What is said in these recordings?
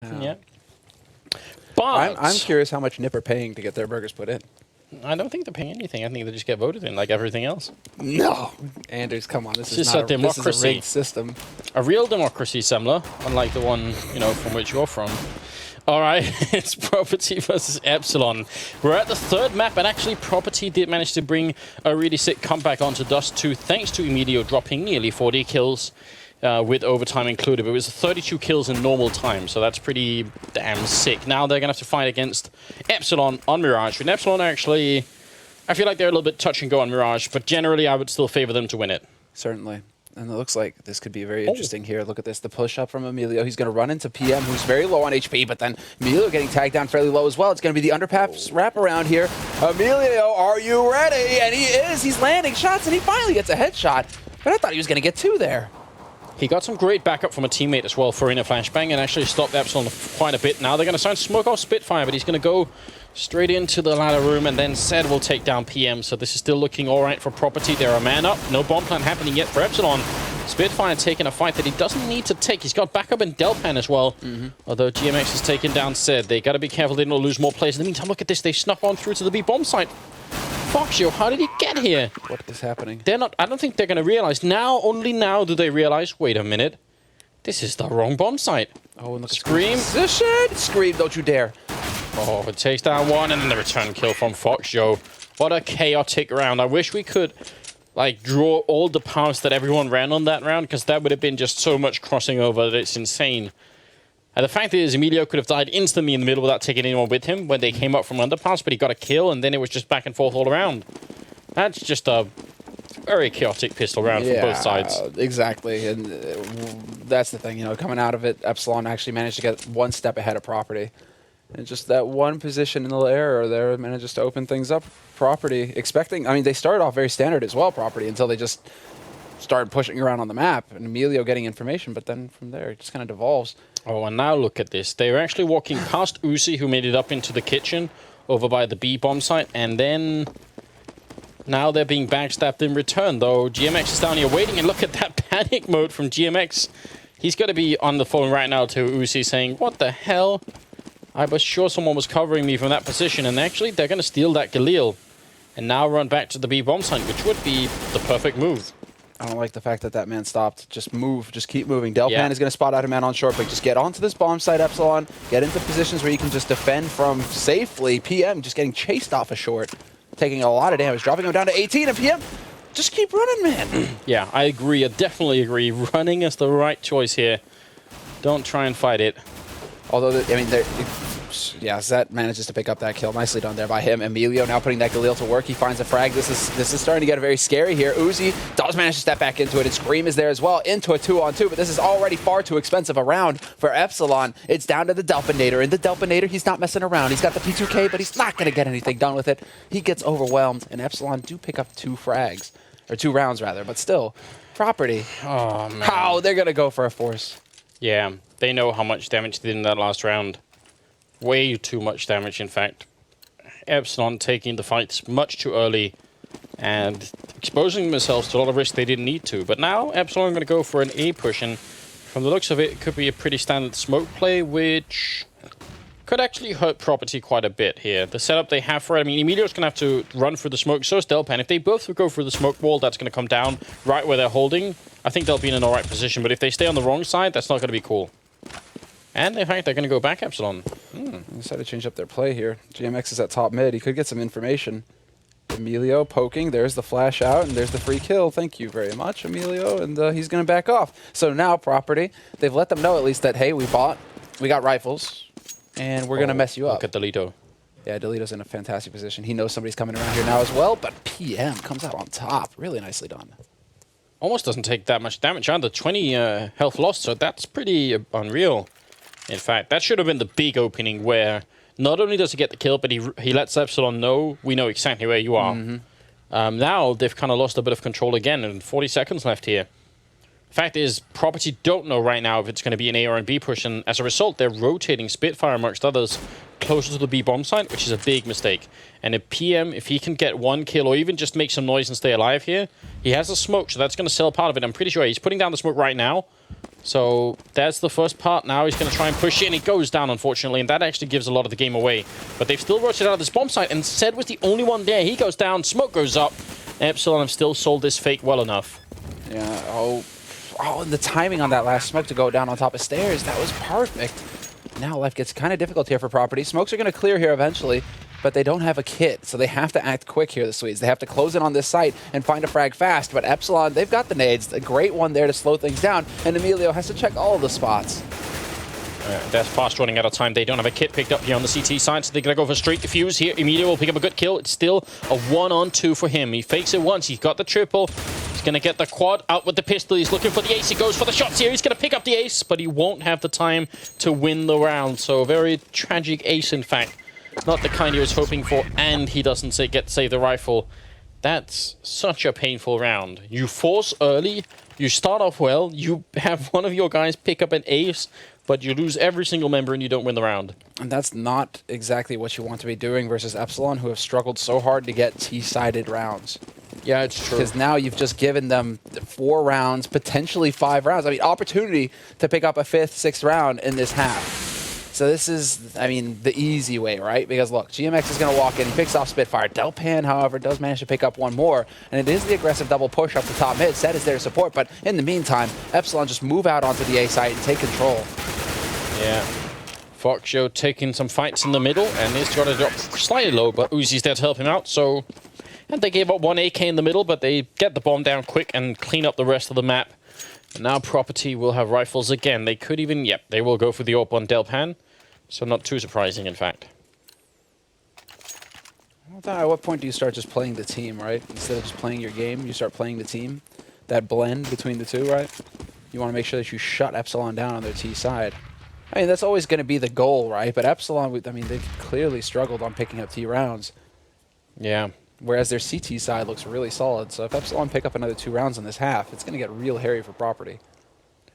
Yeah. But I'm curious how much Nip are paying to get their burgers put in. I don't think they're paying anything. I think they just get voted in like everything else. No. Anders, come on. This It's is not a democracy. This is a rigged system. A real democracy, Semler, unlike the one, from which you're from. All right, it's Property versus Epsilon. We're at the third map, and actually Property did manage to bring a really sick comeback onto Dust 2, thanks to Emilio dropping nearly 40 kills with overtime included. But it was 32 kills in normal time, so that's pretty damn sick. Now they're going to have to fight against Epsilon on Mirage. And Epsilon actually, I feel like they're a little bit touch and go on Mirage, but generally I would still favor them to win it. Certainly. And it looks like this could be very interesting here. Look at this, the push-up from Emilio. He's going to run into PM, who's very low on HP, but then Emilio getting tagged down fairly low as well. It's going to be the underpass wraparound here. Emilio, are you ready? And he is. He's landing shots, and he finally gets a headshot. But I thought he was going to get two there. He got some great backup from a teammate as well for in a flashbang and actually stopped Epsilon quite a bit. Now they're going to try and smoke off Spitfire, but he's going to go straight into the ladder room, and then Zed will take down PM. So this is still looking all right for Property. They're a man up. No bomb plant happening yet for Epsilon. Spitfire taking a fight that he doesn't need to take. He's got backup in Delpan as well. Although GMX has taken down Zed. They got to be careful they don't lose more players. In the meantime, look at this. They snuck on through to the B bomb site. Foxio, how did he get here? What is happening? They're not. I don't think they're going to realize. Now, only now do they realize, wait a minute. This is the wrong bomb site. Oh, and look at Scream. Position. Scream, don't you dare. Oh, it takes down one, and then the return kill from Foxio. What a chaotic round. I wish we could, draw all the paths that everyone ran on that round, because that would have been just so much crossing over that it's insane. And the fact is, Emilio could have died instantly in the middle without taking anyone with him when they came up from underpass, but he got a kill, and then it was just back and forth all around. That's just a very chaotic pistol round from both sides. Exactly, and that's the thing, coming out of it, Epsilon actually managed to get one step ahead of Property. And just that one position in the error there manages to open things up. Property, they started off very standard as well, Property, until they just started pushing around on the map, and Emilio getting information, but then from there, it just kind of devolves. Oh, and now look at this. They were actually walking past Uzi, who made it up into the kitchen over by the B bomb site, and then now they're being backstabbed in return, though. GMX is down here waiting, and look at that panic mode from GMX. He's got to be on the phone right now to Uzi saying, what the hell? I was sure someone was covering me from that position, and actually they're going to steal that Galil and now run back to the B bomb site, which would be the perfect move. I don't like the fact that man stopped. Just move. Just keep moving. Delpan is going to spot out a man on short, but just get onto this bomb site, Epsilon. Get into positions where you can just defend from safely. PM just getting chased off a short, taking a lot of damage, dropping him down to 18, and PM, just keep running, man. Yeah, I agree. I definitely agree. Running is the right choice here. Don't try and fight it. Although, Zet manages to pick up that kill. Nicely done there by him. Emilio now putting that Galil to work. He finds a frag. This is starting to get very scary here. Uzi does manage to step back into it, and Scream is there as well, into a 2-on-2, but this is already far too expensive a round for Epsilon. It's down to the Delpinator. In the Delpinator, he's not messing around. He's got the P2K, but he's not going to get anything done with it. He gets overwhelmed, and Epsilon do pick up 2 frags. Or 2 rounds, rather, but still. Property. Oh, man. How? They're going to go for a force. Yeah, they know how much damage they did in that last round. Way too much damage, in fact. Epsilon taking the fights much too early and exposing themselves to a lot of risk they didn't need to. But now Epsilon are going to go for an A push, and from the looks of it, it could be a pretty standard smoke play, which could actually hurt Property quite a bit here. The setup they have for it, Emilio's going to have to run through the smoke, so is Delpan. If they both go through the smoke wall, that's going to come down right where they're holding. I think they'll be in an alright position, but if they stay on the wrong side, that's not going to be cool. And in fact, they're going to go back Epsilon. They decided to change up their play here. GMX is at top mid. He could get some information. Emilio poking. There's the flash out, and there's the free kill. Thank you very much, Emilio. And he's going to back off. So now, Property, they've let them know at least that, hey, we got rifles, and we're going to mess you up. Look at Delito. Yeah, Delito's in a fantastic position. He knows somebody's coming around here now as well, but PM comes out on top. Really nicely done. Almost doesn't take that much damage under 20 health lost, so that's pretty unreal. In fact, that should have been the big opening where not only does he get the kill, but he lets Epsilon know, we know exactly where you are. Now they've kind of lost a bit of control again, and 40 seconds left here. Fact is, Property don't know right now if it's going to be an A or an B push, and as a result, they're rotating Spitfire, amongst others, closer to the B bomb site, which is a big mistake. And if PM, if he can get 1 kill or even just make some noise and stay alive here, he has a smoke, so that's going to sell part of it. I'm pretty sure he's putting down the smoke right now. So that's the first part. Now he's going to try and push it, and he goes down, unfortunately, and that actually gives a lot of the game away. But they've still rotated out of this bomb site, and Zed was the only one there. He goes down, smoke goes up. Epsilon have still sold this fake well enough. Yeah, oh, and the timing on that last smoke to go down on top of stairs, that was perfect. Now life gets kind of difficult here for Property. Smokes are going to clear here eventually, but they don't have a kit, so they have to act quick here, the Swedes. They have to close in on this site and find a frag fast, but Epsilon, they've got the nades. A great one there to slow things down, and Emilio has to check all of the spots. That's fast running out of time. They don't have a kit picked up here on the CT side, so they're going to go for straight defuse here. Emilio will pick up a good kill. It's still a 1-on-2 for him. He fakes it once. He's got the triple. He's going to get the quad out with the pistol. He's looking for the ace. He goes for the shots here. He's going to pick up the ace, but he won't have the time to win the round. So a very tragic ace, in fact. Not the kind he was hoping for, and he doesn't get to save the rifle. That's such a painful round. You force early. You start off well. You have one of your guys pick up an ace, but you lose every single member and you don't win the round. And that's not exactly what you want to be doing versus Epsilon, who have struggled so hard to get T-sided rounds. Yeah, it's true. Because now you've just given them 4 rounds, potentially 5 rounds. I mean, opportunity to pick up a 5th, 6th round in this half. So this is, I mean, the easy way, right? Because look, GMX is going to walk in, he picks off Spitfire. Delpan, however, does manage to pick up one more, and it is the aggressive double push up the top mid. Zed is there to support, but in the meantime, Epsilon just move out onto the A site and take control. Yeah. Foxjo taking some fights in the middle, and he's got to drop slightly low, but Uzi's there to help him out, so... And they gave up one AK in the middle, but they get the bomb down quick and clean up the rest of the map. And now Property will have rifles again. They could even... Yep, they will go for the AWP on Delpan. So not too surprising, in fact. At what point do you start just playing the team, right? Instead of just playing your game, you start playing the team. That blend between the two, right? You want to make sure that you shut Epsilon down on their T side. I mean, that's always going to be the goal, right? But Epsilon, I mean, they've clearly struggled on picking up T rounds. Yeah. Whereas their CT side looks really solid. So if Epsilon pick up another 2 rounds in this half, it's going to get real hairy for Property.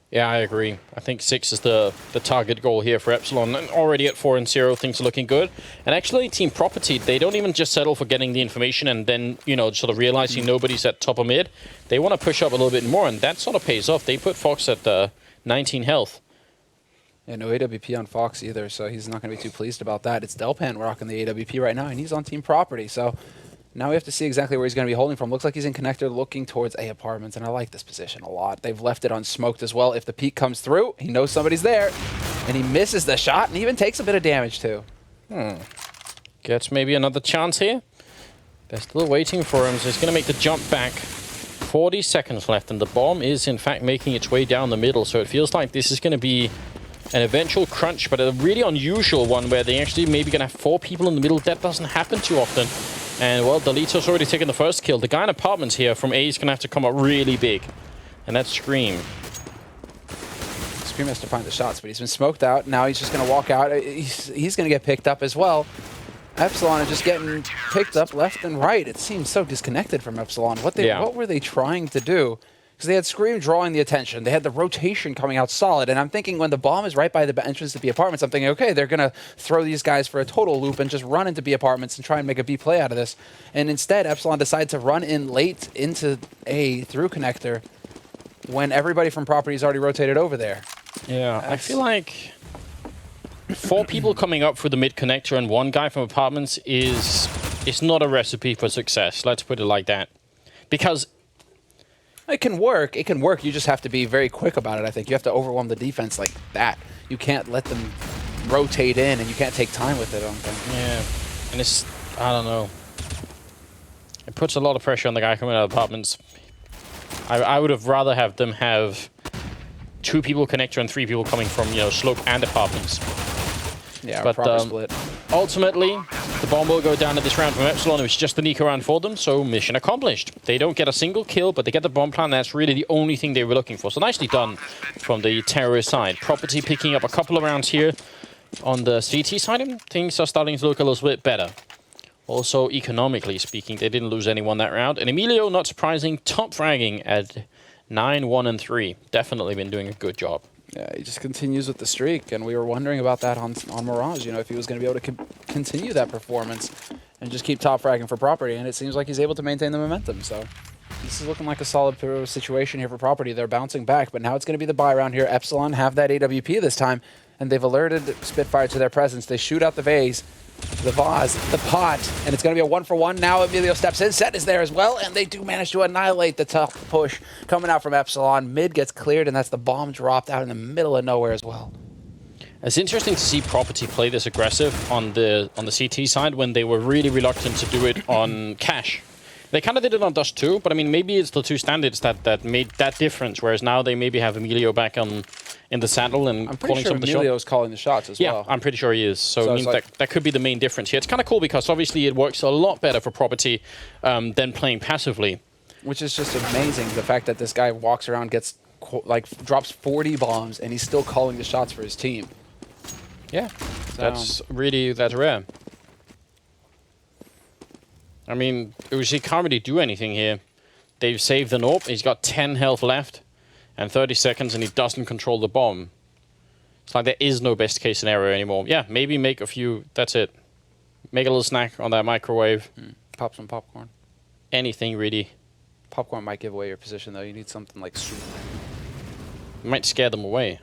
Yeah, I agree. I think 6 is the target goal here for Epsilon. And already at 4-0, things are looking good. And actually, Team Property, they don't even just settle for getting the information and then, you know, sort of realizing nobody's at top or mid. They want to push up a little bit more, and that sort of pays off. They put Fox at 19 health. Yeah, no AWP on Fox either, so he's not going to be too pleased about that. It's Delpan rocking the AWP right now, and he's on Team Property, so... Now we have to see exactly where he's going to be holding from. Looks like he's in connector looking towards A apartments, and I like this position a lot. They've left it unsmoked as well. If the peek comes through, he knows somebody's there, and he misses the shot and even takes a bit of damage too. Gets maybe another chance here. They're still waiting for him, so he's going to make the jump back. 40 seconds left, and the bomb is in fact making its way down the middle, so it feels like this is going to be an eventual crunch, but a really unusual one where they actually maybe going to have 4 people in the middle. That doesn't happen too often. And, well, Delito's already taken the first kill. The guy in apartments here from A is going to have to come up really big. And that's Scream. Scream has to find the shots, but he's been smoked out. Now he's just going to walk out. He's going to get picked up as well. Epsilon are just getting picked up left and right. It seems so disconnected from Epsilon. What were they trying to do? Because they had Scream drawing the attention. They had the rotation coming out solid. And I'm thinking when the bomb is right by the entrance to B apartments, I'm thinking, okay, they're going to throw these guys for a total loop and just run into B apartments and try and make a B play out of this. And instead, Epsilon decided to run in late into A through connector when everybody from Property is already rotated over there. Yeah, I feel like 4 people coming up for the mid connector and 1 guy from apartments is not a recipe for success. Let's put it like that. Because... It can work. It can work. You just have to be very quick about it, I think. You have to overwhelm the defense like that. You can't let them rotate in, and you can't take time with it, I don't think. Yeah. And it's... I don't know. It puts a lot of pressure on the guy coming out of apartments. I would have rather have them have 2 people connector and 3 people coming from, you know, slope and apartments. Yeah, but proper split. Ultimately, the bomb will go down at this round from Epsilon. It was just the Nico round for them, so mission accomplished. They don't get a single kill, but they get the bomb plant. That's really the only thing they were looking for. So nicely done from the terrorist side. Property picking up a couple of rounds here on the CT side, and things are starting to look a little bit better. Also, economically speaking, they didn't lose anyone that round. And Emilio, not surprising, top fragging at 9-1-3. Definitely been doing a good job. Yeah, he just continues with the streak, and we were wondering about that on Mirage, you know, if he was going to be able to continue that performance and just keep top fragging for Property, and it seems like he's able to maintain the momentum, so This is looking like a solid situation here for Property. They're bouncing back, but now it's going to be the buy round here. Epsilon have that AWP this time, and they've alerted Spitfire to their presence. They shoot out the vase, the vase, the pot, and it's going to be a 1-for-1. Now Emilio steps in. Set is there as well, and they do manage to annihilate the tough push coming out from Epsilon. Mid gets cleared, and that's the bomb dropped out in the middle of nowhere as well. It's interesting to see Property play this aggressive on the CT side when they were really reluctant to do it on Cash. They kind of did it on Dust too, but I mean, maybe it's the two standards that made that difference, whereas now they maybe have Emilio back in the saddle and I'm calling pretty sure some of the shots. Emilio's calling the shots as well. Yeah, I'm pretty sure he is. So I mean, like that could be the main difference here. It's kind of cool because obviously it works a lot better for Property than playing passively. Which is just amazing, the fact that this guy walks around, gets drops 40 bombs, and he's still calling the shots for his team. Yeah, that's rare. I mean, Uzi can't really do anything here. They've saved an AWP. He's got 10 health left and 30 seconds, and he doesn't control the bomb. It's like there is no best case scenario anymore. Yeah, maybe make a few. That's it. Make a little snack on that microwave. Pop some popcorn. Anything really. Popcorn might give away your position, though. You need something like soup. Might scare them away.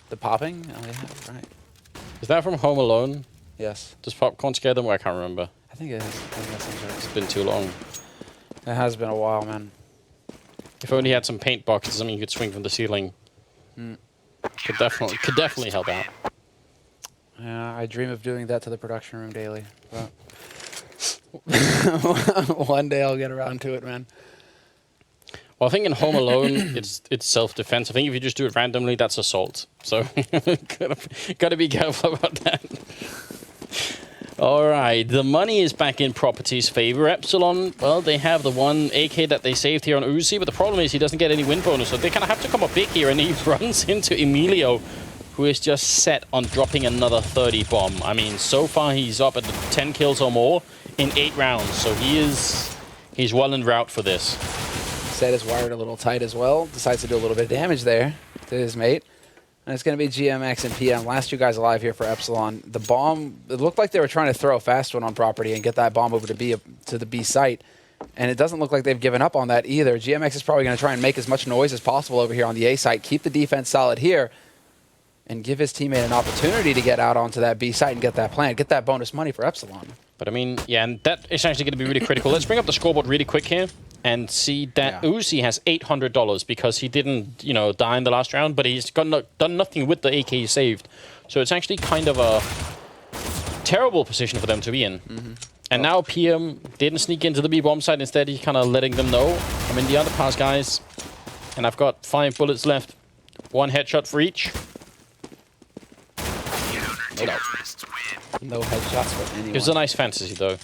The popping? Oh, yeah, right. Is that from Home Alone? Yes. Does popcorn scare them? I can't remember. I think it is. I think that sounds right. It's been too long. It has been a while, man. If only he had some paint boxes, something you could swing from the ceiling. Could definitely help out. Yeah, I dream of doing that to the production room daily. But one day I'll get around to it, man. Well, I think in Home Alone, it's self-defense. I think if you just do it randomly, that's assault. So, gotta be careful about that. All right, the money is back in Property's favor. Epsilon, well, they have the one AK that they saved here on Uzi, but the problem is he doesn't get any win bonus, so they kind of have to come up big here, and he runs into Emilio, who is just set on dropping another 30 bomb. I mean, so far he's up at 10 kills or more in 8 rounds, so he's well en route for this. Set is wired a little tight as well. Decides to do a little bit of damage there to his mate. And it's going to be GMX and PM. Last 2 guys alive here for Epsilon. The bomb, it looked like they were trying to throw a fast one on Property and get that bomb over to the B site. And it doesn't look like they've given up on that either. GMX is probably going to try and make as much noise as possible over here on the A site. Keep the defense solid here. And give his teammate an opportunity to get out onto that B site and get that plant. Get that bonus money for Epsilon. But I mean, yeah, and that is actually going to be really critical. Let's bring up the scoreboard really quick here and see that Uzi has $800 because he didn't, die in the last round, but he's done nothing with the AK he saved. So it's actually kind of a terrible position for them to be in. And now PM didn't sneak into the B bomb site. Instead, he's kind of letting them know. I'm in the underpass, guys, and I've got 5 bullets left. 1 headshot for each. No headshots for anyone. It was a nice fantasy, though.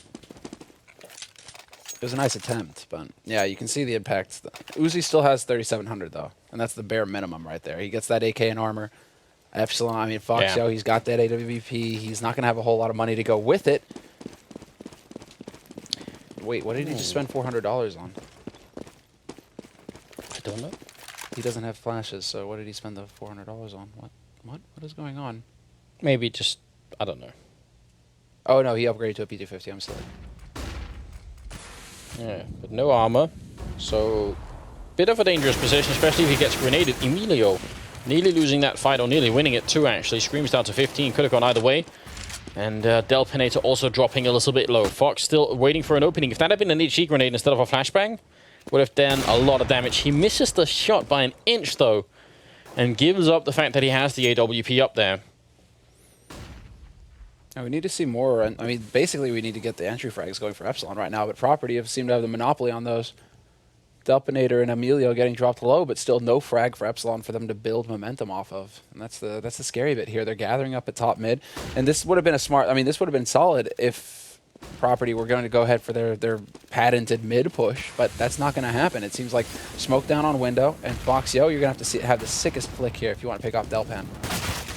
It was a nice attempt, but yeah, you can see the impact. Uzi still has 3,700 though, and that's the bare minimum right there. He gets that AK and armor. Epsilon, I mean, Foxyo, he's got that AWP. He's not going to have a whole lot of money to go with it. Wait, what did he just spend $400 on? I don't know. He doesn't have flashes, so what did he spend the $400 on? What is going on? Maybe just, I don't know. Oh no, he upgraded to a P250. I'm silly. Yeah, but no armor. So, bit of a dangerous position, especially if he gets grenaded. Emilio nearly losing that fight, or nearly winning it too, actually. Screams down to 15. Could have gone either way. And Delpinator also dropping a little bit low. Fox still waiting for an opening. If that had been an HE grenade instead of a flashbang, would have done a lot of damage. He misses the shot by an inch, though, and gives up the fact that he has the AWP up there. Now we need to see more. I mean, basically, we need to get the entry frags going for Epsilon right now, but Property seem to have the monopoly on those. Delpinator and Emilio getting dropped low, but still no frag for Epsilon for them to build momentum off of. And that's the scary bit here. They're gathering up at top mid, and this would have been this would have been solid if Property were going to go ahead for their patented mid push, but that's not going to happen. It seems like smoke down on window, and Foxyo, you're going to have the sickest flick here if you want to pick off Delpan.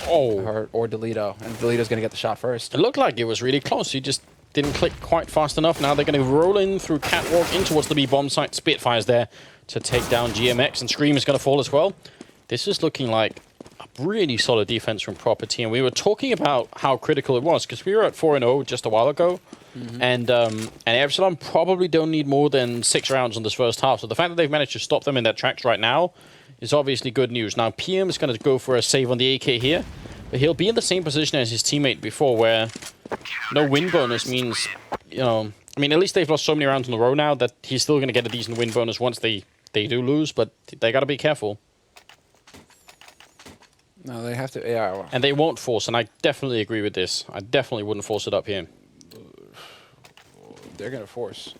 Or Delito, and Delito's going to get the shot first. It looked like it was really close. He just didn't click quite fast enough. Now they're going to roll in through Catwalk in towards the B bomb site. Spitfire's there to take down GMX, and Scream is going to fall as well. This is looking like a really solid defense from Property, and we were talking about how critical it was because we were at 4-0 just a while ago. And Epsilon probably don't need more than 6 rounds on this first half. So the fact that they've managed to stop them in their tracks right now is obviously good news. Now, PM is going to go for a save on the AK here, but he'll be in the same position as his teammate before, where no win bonus means, you know, I mean, at least they've lost so many rounds in a row now that he's still going to get a decent win bonus once they do lose, but they got to be careful. No, they have to, yeah. Well. And they won't force, and I definitely agree with this. I definitely wouldn't force it up here. They're going to force.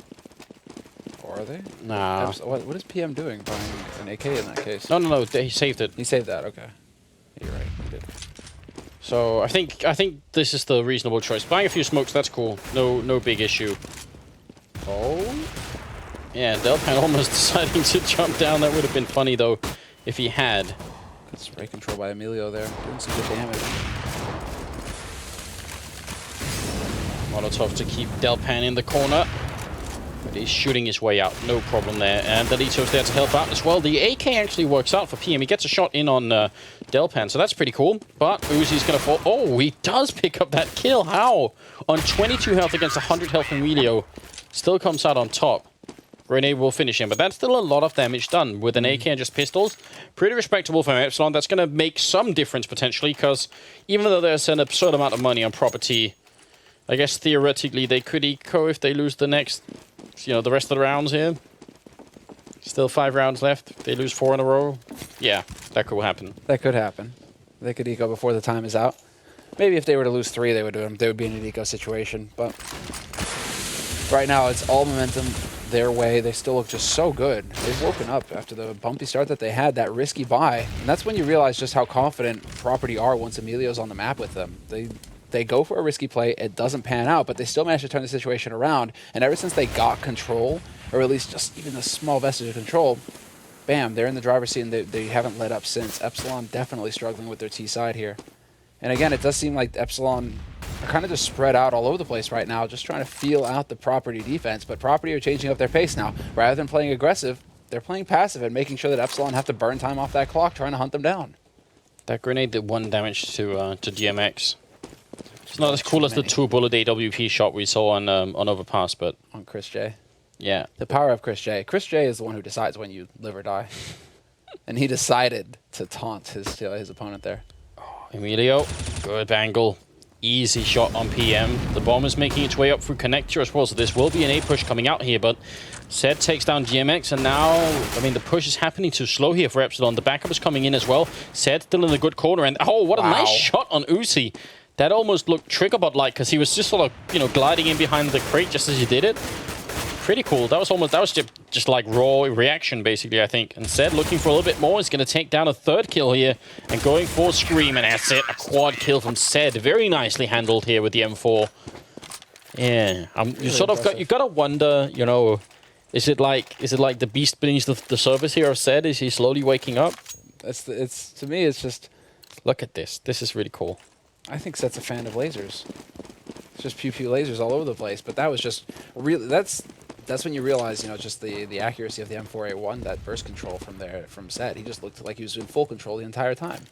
Or are they? Nah. What is PM doing buying an AK in that case? No, he saved it. He saved that, okay. You're right, he did. So I think this is the reasonable choice. Buying a few smokes, that's cool. No big issue. Oh? Yeah, Delpan almost deciding to jump down. That would have been funny, though, if he had. Good spray control by Emilio there. Doing some good damage. Molotov to keep Delpan in the corner. But he's shooting his way out. No problem there. And Delito's there to help out as well. The AK actually works out for PM. He gets a shot in on Delpan, so that's pretty cool. But Uzi's going to fall. Oh, he does pick up that kill. How? On 22 health against 100 health from Emilio. Still comes out on top. Grenade will finish him, but that's still a lot of damage done with an AK and just pistols. Pretty respectable from Epsilon. That's going to make some difference potentially, because even though there's an absurd amount of money on property, I guess theoretically they could eco if they lose the next, you know, the rest of the rounds here. Still 5 rounds left. If they lose 4 in a row, yeah, that could happen. That could happen. They could eco before the time is out. Maybe if they were to lose 3, they would be in an eco situation. But right now, it's all momentum their way. They still look just so good. They've woken up after the bumpy start that they had, that risky buy. And that's when you realize just how confident Property are once Emilio's on the map with them. They go for a risky play, it doesn't pan out, but they still manage to turn the situation around. And ever since they got control, or at least just even a small vestige of control, bam, they're in the driver's seat, and they haven't let up since. Epsilon definitely struggling with their T side here. And again, it does seem like Epsilon are kind of just spread out all over the place right now, just trying to feel out the Property defense. But Property are changing up their pace now. Rather than playing aggressive, they're playing passive and making sure that Epsilon have to burn time off that clock, trying to hunt them down. That grenade did 1 damage to DMX. It's not as cool as the 2-bullet AWP shot we saw on Overpass, but... On Chris J. Yeah. The power of Chris J. Chris J is the one who decides when you live or die. And he decided to taunt his opponent there. Oh, Emilio, good angle. Easy shot on PM. The bomb is making its way up through connector as well, so this will be an A push coming out here, but Zed takes down GMX, and now, I mean, the push is happening too slow here for Epsilon. The backup is coming in as well. Zed still in a good corner, and oh, what a nice shot on Uzi. That almost looked Triggerbot-like, because he was just sort of, you know, gliding in behind the crate just as he did it. Pretty cool. That was just like raw reaction, basically, I think. And Zed looking for a little bit more. Is going to take down a 3rd kill here and going for Scream, and that's it. A quad kill from Zed. Very nicely handled here with the M4. Yeah, you sort of got to wonder, you know, is it like the beast beneath the surface here of Zed? Is he slowly waking up? It's to me, it's just, look at this. This is really cool. I think Zed's a fan of lasers. It's just pew lasers all over the place. But that was just really, that's when you realize, you know, just the accuracy of the M4A1, that burst control from Zed. He just looked like he was in full control the entire time.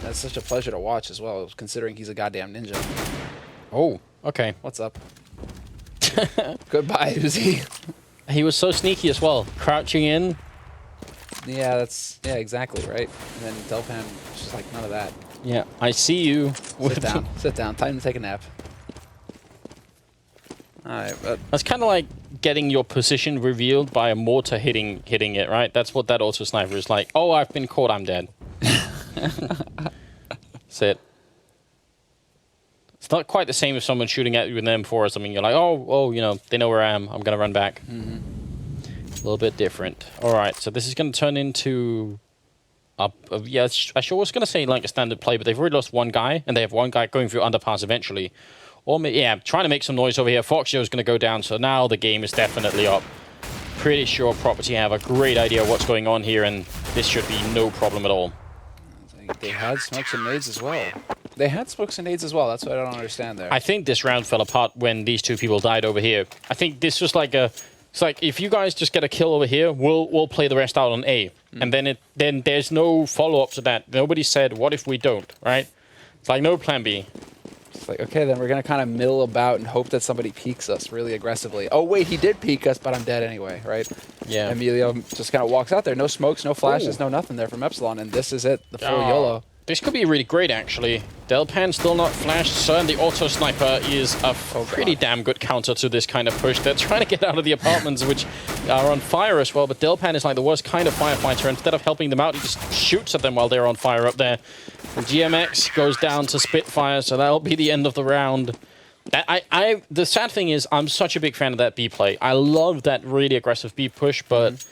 That's such a pleasure to watch as well, considering he's a goddamn ninja. Oh, okay. What's up? Goodbye, Uzi. He was so sneaky as well, crouching in. Yeah, exactly, right? And then Delpan, just like, none of that. Yeah, I see you. Sit down. Time to take a nap. Alright, but that's kind of like getting your position revealed by a mortar hitting it, right? That's what that auto sniper is like. Oh, I've been caught, I'm dead. That's it. It's not quite the same if someone's shooting at you with an M4 or something. You're like, oh, you know, they know where I am. I'm going to run back. A little bit different. All right, so this is going to turn into... yeah, I sure was going to say like a standard play, but they've already lost 1 guy, and they have 1 guy going through underpass eventually. Or, yeah, trying to make some noise over here. Foxio is going to go down, so now the game is definitely up. Pretty sure Property have a great idea of what's going on here, and this should be no problem at all. They had smokes and nades as well. That's what I don't understand there. I think this round fell apart when these 2 people died over here. I think this was like a... It's like, if you guys just get a kill over here, we'll play the rest out on A. And then there's no follow-up to that. Nobody said, what if we don't, right? It's like no plan B. It's like, okay, then we're going to kind of mill about and hope that somebody peeks us really aggressively. Oh, wait, he did peek us, but I'm dead anyway, right? Yeah. Emilio just kind of walks out there. No smokes, no flashes, no nothing there from Epsilon, and this is it, the full YOLO. This could be really great, actually. Delpan still not flashed, so and the auto sniper is a pretty damn good counter to this kind of push. They're trying to get out of the apartments, which are on fire as well, but Delpan is like the worst kind of firefighter. Instead of helping them out, he just shoots at them while they're on fire up there. And GMX goes down to Spitfire, so that'll be the end of the round. The sad thing is, I'm such a big fan of that B play. I love that really aggressive B push, but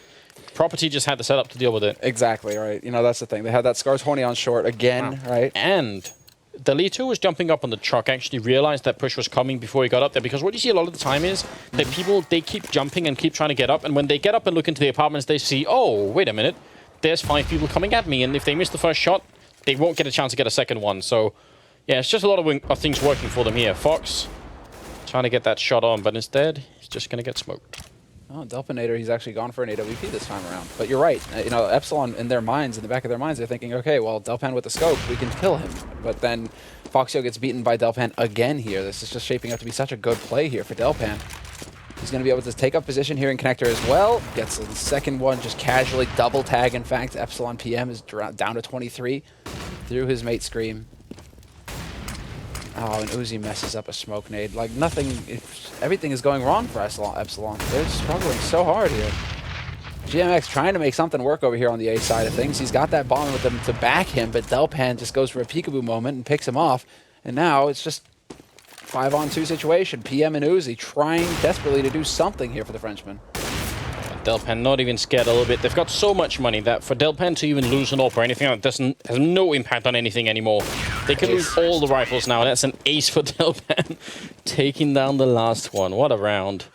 Property just had the setup to deal with it. Exactly, right. You know, that's the thing. They had that Scars horny on short again, right? And Delito was jumping up on the truck, actually realized that push was coming before he got up there, because what you see a lot of the time is that people, they keep jumping and keep trying to get up, and when they get up and look into the apartments, they see, oh, wait a minute, there's 5 people coming at me, and if they miss the first shot, they won't get a chance to get a second one. So, yeah, it's just a lot of things working for them here. Fox trying to get that shot on, but instead, he's just going to get smoked. Oh, Delpinator, he's actually gone for an AWP this time around. But you're right. You know, Epsilon, in their minds, in the back of their minds, they're thinking, okay, well, Delpan with the scope, we can kill him. But then Foxio gets beaten by Delpan again here. This is just shaping up to be such a good play here for Delpan. He's going to be able to take up position here in Connector as well. Gets the second one, just casually double tag. In fact, Epsilon PM is down to 23 through his mate Scream. Oh, and Uzi messes up a smoke nade. Like, nothing, everything is going wrong for Epsilon. They're struggling so hard here. GMX trying to make something work over here on the A side of things. He's got that bomb with him to back him, but Delpan just goes for a peekaboo moment and picks him off. And now it's just 5-on-2 situation. PM and Uzi trying desperately to do something here for the Frenchman. Delpan not even scared a little bit. They've got so much money that for Delpan to even lose an AWP or anything like that has no impact on anything anymore. They can lose all the rifles now. That's an ace for Delpan. Taking down the last one. What a round.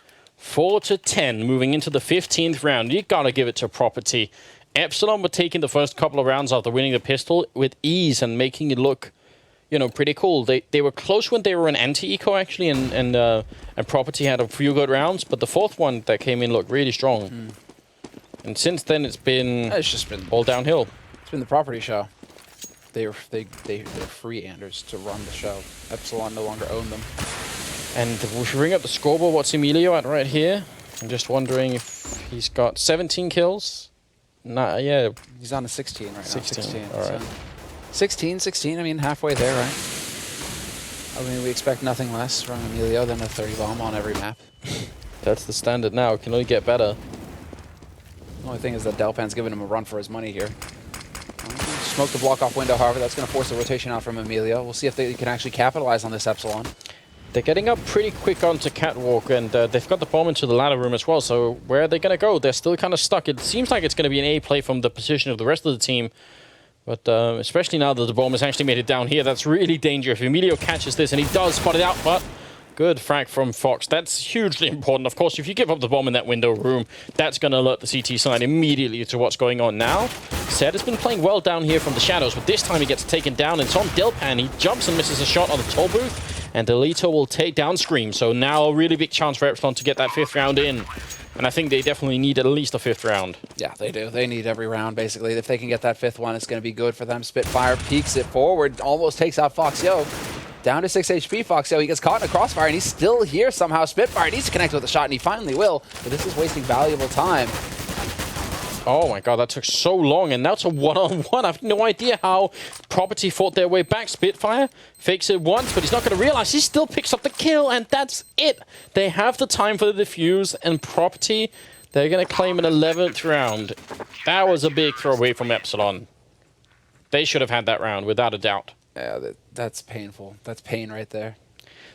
4-10 moving into the 15th round. You gotta give it to Property. Epsilon were taking the first couple of rounds after winning the pistol with ease and making it look, you know, pretty cool. They were close when they were an anti-eco, actually, and Property had a few good rounds, but the fourth one that came in looked really strong. And since then, it's just been all downhill. It's been the Property show. They're free Anders to run the show. Epsilon no longer own them. And if we bring up the scoreboard, what's Emilio at right here? I'm just wondering if he's got 17 kills. Nah, yeah. He's on a 16 right now. 16. All right. So 16, I mean, halfway there, right? I mean, we expect nothing less from Emilio than a 30 bomb on every map. That's the standard now. It can only get better. The only thing is that Delpan's giving him a run for his money here. Smoke the block off window, however, that's going to force a rotation out from Emilio. We'll see if they can actually capitalize on this Epsilon. They're getting up pretty quick onto Catwalk, and they've got the bomb into the ladder room as well, so where are they going to go? They're still kind of stuck. It seems like it's going to be an A play from the position of the rest of the team, but especially now that the bomb has actually made it down here, that's really dangerous. If Emilio catches this, and he does spot it out, but good frag from Fox. That's hugely important. Of course, if you give up the bomb in that window room, that's going to alert the CT side immediately to what's going on now. Zed has been playing well down here from the shadows, but this time he gets taken down, and it's on Delpan. He jumps and misses a shot on the toll booth, and Delito will take down Scream. So now a really big chance for Epsilon to get that 5th round in. And I think they definitely need at least a 5th round. Yeah, they do. They need every round, basically. If they can get that 5th one, it's going to be good for them. Spitfire peeks it forward, almost takes out Foxio. Down to 6 HP, Foxio. He gets caught in a crossfire, and he's still here somehow. Spitfire needs to connect with a shot, and he finally will. But this is wasting valuable time. Oh my god, that took so long, and now it's a one-on-one. I have no idea how Property fought their way back. Spitfire fakes it once, but he's not going to realize he still picks up the kill, and that's it. They have the time for the defuse, and Property, they're going to claim an 11th round. That was a big throw away from Epsilon. They should have had that round, without a doubt. Yeah, that's painful. That's pain right there.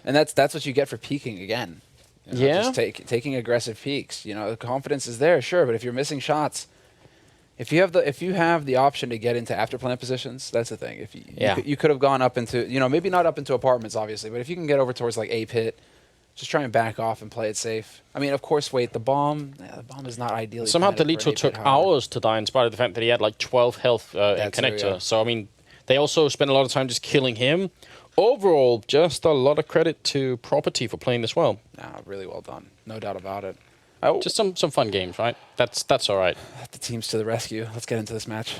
And that's what you get for peeking again. You know, yeah. Just taking aggressive peeks. You know, the confidence is there, sure, but if you're missing shots, if you have the option to get into after plant positions, that's the thing. If you could have gone up into, you know, maybe not up into apartments, obviously, but if you can get over towards like A pit, just try and back off and play it safe. I mean, of course, wait, the bomb is not ideally. Somehow Delito took hours to die in spite of the fact that he had like 12 health in Connector. True, yeah. So I mean, they also spent a lot of time just killing him. Overall, just a lot of credit to Property for playing this well. Nah, really well done. No doubt about it. Oh. Just some fun games, right? That's all right. The team's to the rescue. Let's get into this match.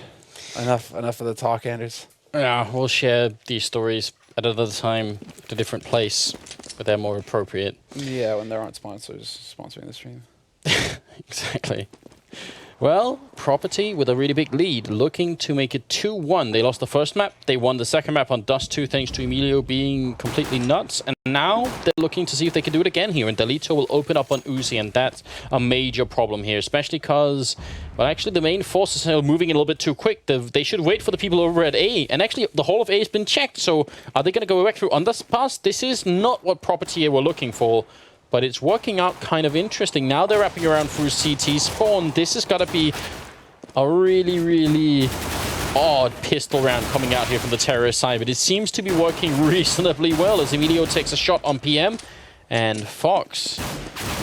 Enough of the talk, Anders. Yeah, we'll share these stories at another time. to a different place where they're more appropriate. Yeah, when there aren't sponsors sponsoring the stream. Exactly. Well, Property with a really big lead, looking to make it 2-1. They lost the first map. They won the second map on Dust 2 thanks to Emilio being completely nuts. And now they're looking to see if they can do it again here. And Delito will open up on Uzi, and that's a major problem here, especially because, well, actually the main forces are moving a little bit too quick. They should wait for the people over at A. And actually, the whole of A has been checked. So are they going to go back through underpass? This is not what Property were looking for. But it's working out kind of interesting. Now they're wrapping around through CT spawn. This has got to be a really, really odd pistol round coming out here from the terrorist side. But it seems to be working reasonably well as Emilio takes a shot on PM. And Fox,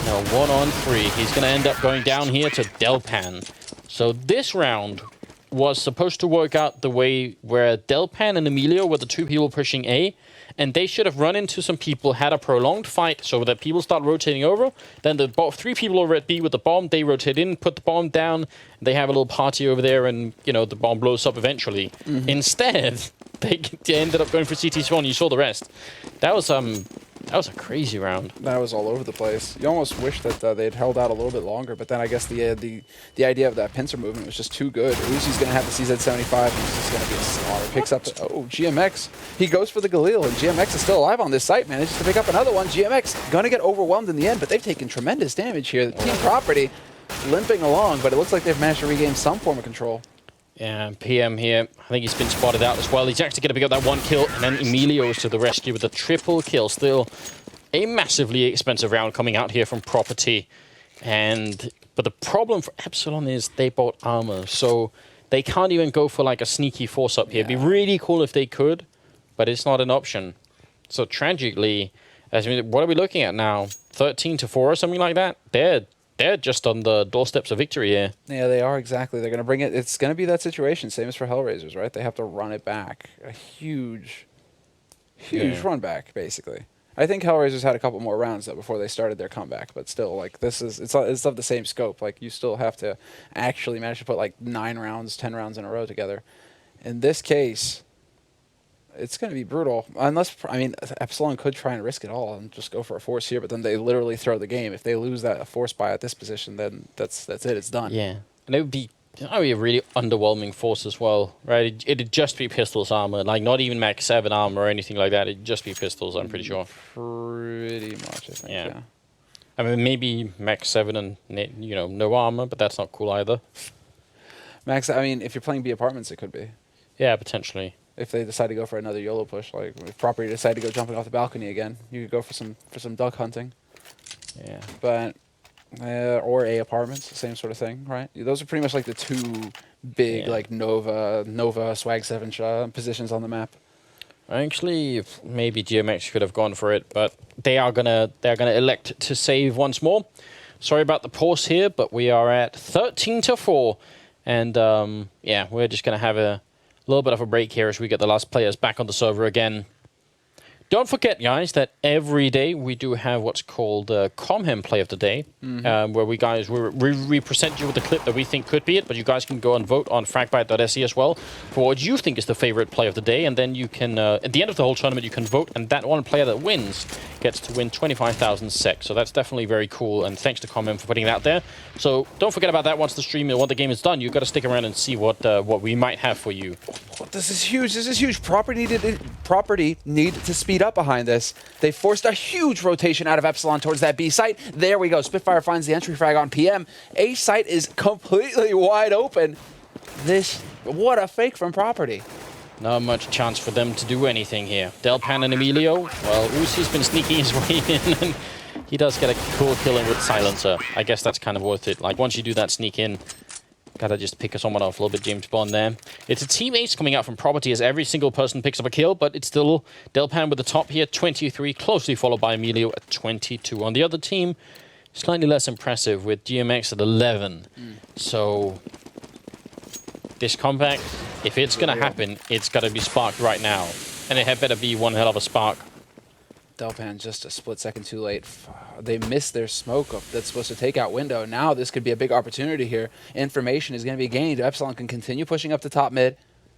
now 1-on-3. He's going to end up going down here to Delpan. So this round was supposed to work out the way where Delpan and Emilio were the two people pushing A. And they should have run into some people, had a prolonged fight so that people start rotating over. Then the three people over at B with the bomb, they rotate in, put the bomb down. They have a little party over there and, you know, the bomb blows up eventually. Instead, they ended up going for CT spawn. You saw the rest. That was a crazy round. That was all over the place. You almost wish that they'd held out a little bit longer, but then I guess the idea of that pincer movement was just too good. Uzi's going to have the CZ-75. He's just going to be a slaughter. Picks up GMX. He goes for the Galil, and GMX is still alive on this site, manages to pick up another one. GMX going to get overwhelmed in the end, but they've taken tremendous damage here. The Team Property limping along, but it looks like they've managed to regain some form of control. Yeah, PM here, I think he's been spotted out as well. He's actually going to pick up that one kill, and then Emilio's to the rescue with a triple kill. Still a massively expensive round coming out here from Property. But the problem for Epsilon is they bought armor, so they can't even go for like a sneaky force up here. It'd be really cool if they could, but it's not an option. So tragically, what are we looking at now? 13-4 or something like that? They're just on the doorsteps of victory here. Yeah, they are, exactly. They're going to bring it. It's going to be that situation, same as for Hellraisers, right? They have to run it back. A huge run back, basically. I think Hellraisers had a couple more rounds, though, before they started their comeback. But still, like, it's of the same scope. Like, you still have to actually manage to put, like, 9 rounds, 10 rounds in a row together. In this case, it's going to be brutal. Unless, I mean, Epsilon could try and risk it all and just go for a force here, but then they literally throw the game. If they lose that force buy at this position, then that's it. It's done. Yeah, and it would be a really underwhelming force as well, right? It'd just be pistols armor, like not even Max 7 armor or anything like that. It'd just be pistols, I'm pretty sure. Pretty much, I think, yeah. I mean, maybe Max 7 and, you know, no armor, but that's not cool either. Max, I mean, if you're playing B apartments, it could be. Yeah, potentially. If they decide to go for another YOLO push, like if Property decide to go jumping off the balcony again, you could go for some duck hunting. Yeah. But or A apartments, same sort of thing, right? Those are pretty much like the two big like Nova Swag 7 positions on the map. Actually, maybe GMX could have gone for it, but they're gonna elect to save once more. Sorry about the pause here, but we are at 13-4, and yeah, we're just gonna have a little bit of a break here as we get the last players back on the server again. Don't forget, guys, that every day we do have what's called Comhem Play of the Day, where we present you with a clip that we think could be it, but you guys can go and vote on fragbite.se as well for what you think is the favorite play of the day, and then you can, at the end of the whole tournament, you can vote, and that one player that wins gets to win 25,000 SEK. So that's definitely very cool, and thanks to Comhem for putting that there. So don't forget about that once the stream, once the game is done. You've got to stick around and see what we might have for you. This is huge. This is huge. Property need to speed up behind this. They forced a huge rotation out of Epsilon towards that B site. There we go. Spitfire finds the entry frag on PM. A site is completely wide open. What a fake from Property. Not much chance for them to do anything here. Delpan and Emilio, well, Uzi's been sneaking his way in, and he does get a cool killing with Silencer. I guess that's kind of worth it. Like, once you do that sneak in, gotta just pick someone off a little bit, James Bond there. It's a team ace coming out from Property as every single person picks up a kill, but it's still Delpan with the top here, 23, closely followed by Emilio at 22. On the other team, slightly less impressive with GMX at 11. So this comeback, if it's gonna happen, it's gotta be sparked right now. And it had better be one hell of a spark. Delpan just a split second too late. They missed their smoke that's supposed to take out window. Now this could be a big opportunity here. Information is going to be gained. Epsilon can continue pushing up the top mid.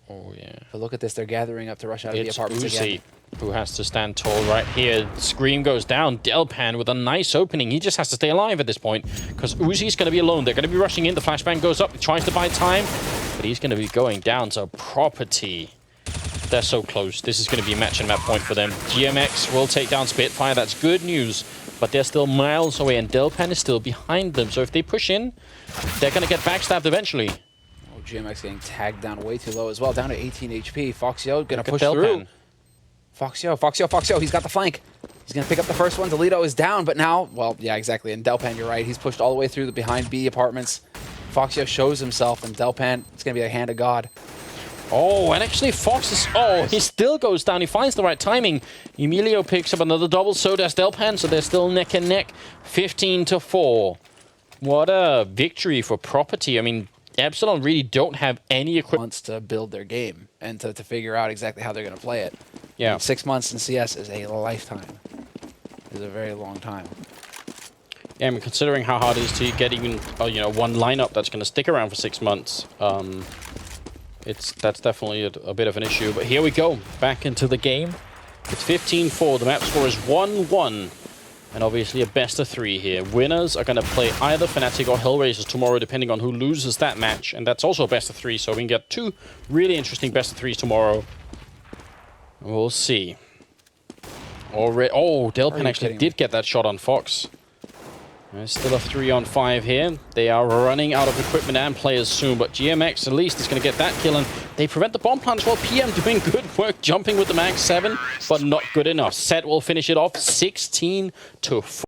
Oh, yeah. But look at this. They're gathering up to rush out of the apartments again. Who has to stand tall right here. Scream goes down. Delpan with a nice opening. He just has to stay alive at this point because Uzi's going to be alone. They're going to be rushing in. The flashbang goes up. He tries to buy time, but he's going to be going down to Property. They're so close. This is going to be a match and map point for them. GMX will take down Spitfire. That's good news, but they're still miles away, and Delpan is still behind them. So if they push in, they're going to get backstabbed eventually. Oh, GMX getting tagged down way too low as well. Down to 18 HP. Foxyo going to push through. Foxyo, he's got the flank. He's going to pick up the first one. Delito is down, but now, well, yeah, exactly. And Delpan, you're right. He's pushed all the way through the behind B apartments. Foxyo shows himself, and Delpan, it's going to be a hand of God. Oh, and actually Fox is... Oh, he still goes down. He finds the right timing. Emilio picks up another double, so does Delpan, so they're still neck and neck. 15-4. What a victory for Property. I mean, Epsilon really don't have any equipment To build their game and to figure out exactly how they're going to play it. Yeah. And 6 months in CS is a lifetime. It's a very long time. Yeah, I mean, considering how hard it is to get even, you know, one lineup that's going to stick around for 6 months, that's definitely a bit of an issue. But here we go, back into the game. It's 15-4. The map score is 1-1. And obviously a best of 3 here. Winners are going to play either Fnatic or Hellraisers tomorrow, depending on who loses that match. And that's also a best of 3, so we can get 2 really interesting best of 3s tomorrow. We'll see. Oh, Delpan actually did get that shot on Fox. There's still a 3-on-5 here. They are running out of equipment and players soon, but GMX at least is going to get that kill, and they prevent the bomb plants while PM doing good work, jumping with the Max 7, but not good enough. Set will finish it off 16-4.